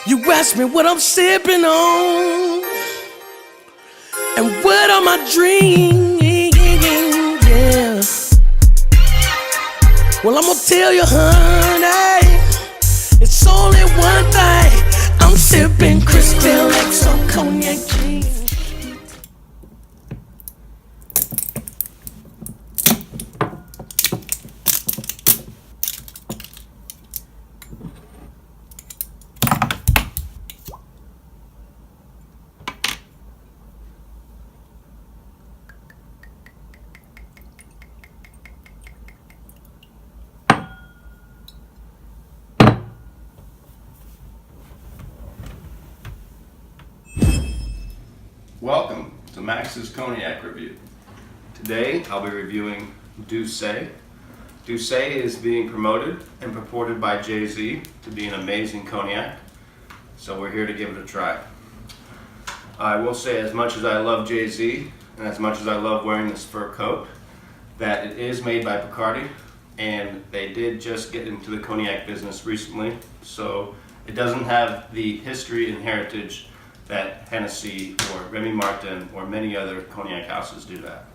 You ask me what I'm sipping on and what are my dreams, yeah. Well, I'm gonna tell you, honey, it's only one thing. I'm sipping Crystal X on Cognac G. Welcome to Max's Cognac Review. Today I'll be reviewing Dusse. Dusse is being promoted and purported by Jay-Z to be an amazing cognac, so we're here to give it a try. I will say, as much as I love Jay-Z and as much as I love wearing this fur coat, that it is made by Bacardi, and they did just get into the cognac business recently, so it doesn't have the history and heritage that Hennessy or Remy Martin or many other cognac houses do that.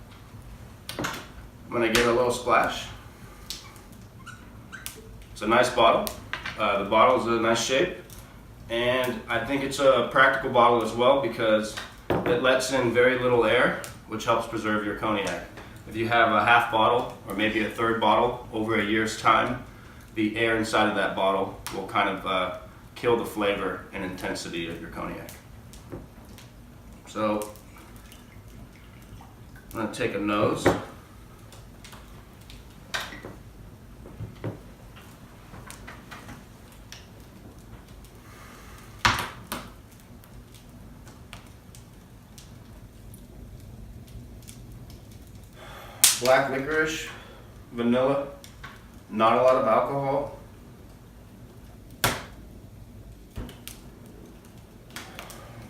I'm going to get a little splash. It's a nice bottle. The bottle is a nice shape, and I think it's a practical bottle as well because it lets in very little air, which helps preserve your cognac. If you have a half bottle or maybe a third bottle over a year's time, the air inside of that bottle will kind of kill the flavor and intensity of your cognac. So I'm going to take a nose. Black licorice, vanilla, not a lot of alcohol.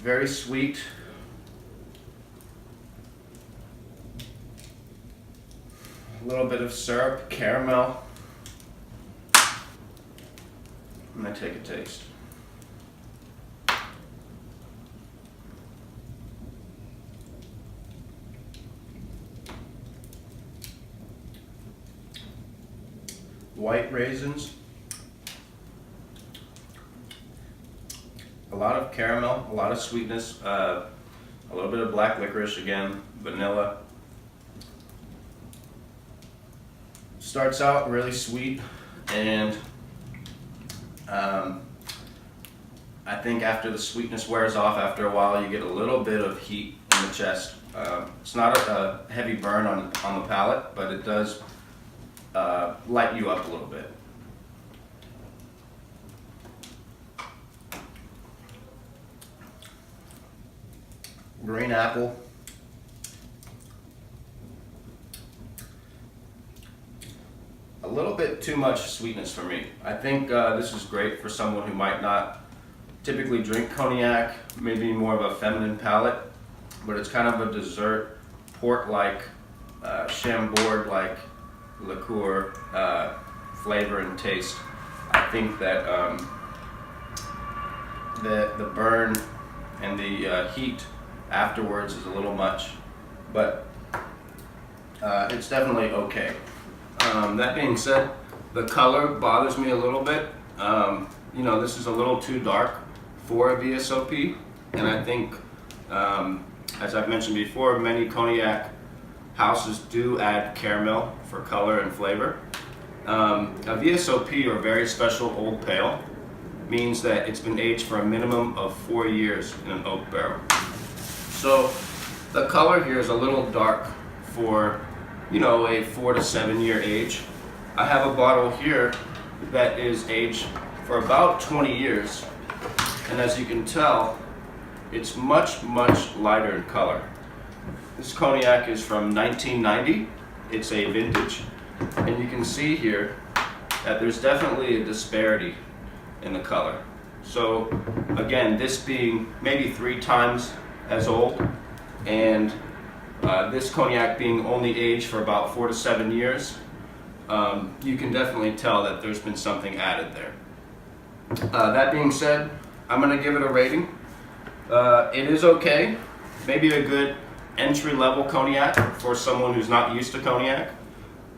Very sweet. A little bit of syrup, caramel. I'm going to take a taste. White raisins. A lot of caramel, a lot of sweetness, a little bit of black licorice again, vanilla. Starts out really sweet, and I think after the sweetness wears off, after a while, you get a little bit of heat in the chest. It's not a heavy burn on the palate, but it does light you up a little bit. Green apple. A little bit too much sweetness for me. I think this is great for someone who might not typically drink cognac, maybe more of a feminine palate, but it's kind of a dessert, port-like, Chambord-like liqueur flavor and taste. I think that the burn and the heat afterwards is a little much, but it's definitely okay. That being said, the color bothers me a little bit. You know, this is a little too dark for a Vsop, and I think, as I've mentioned before, many cognac houses do add caramel for color and flavor. A Vsop, or very special old pale, means that it's been aged for a minimum of 4 years in an oak barrel. So the color here is a little dark for, you know, a 4 to 7 year age. I have a bottle here that is aged for about 20 years, and as you can tell, it's much lighter in color. This cognac is from 1990. It's a vintage, and you can see here that there's definitely a disparity in the color. So again, this being maybe 3 times as old, and this cognac being only aged for about 4 to 7 years, you can definitely tell that there's been something added there. That being said, I'm gonna give it a rating. It is okay, maybe a good entry-level cognac for someone who's not used to cognac,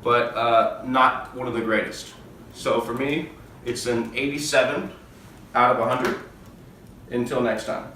but not one of the greatest. So for me, it's an 87 out of 100. Until next time.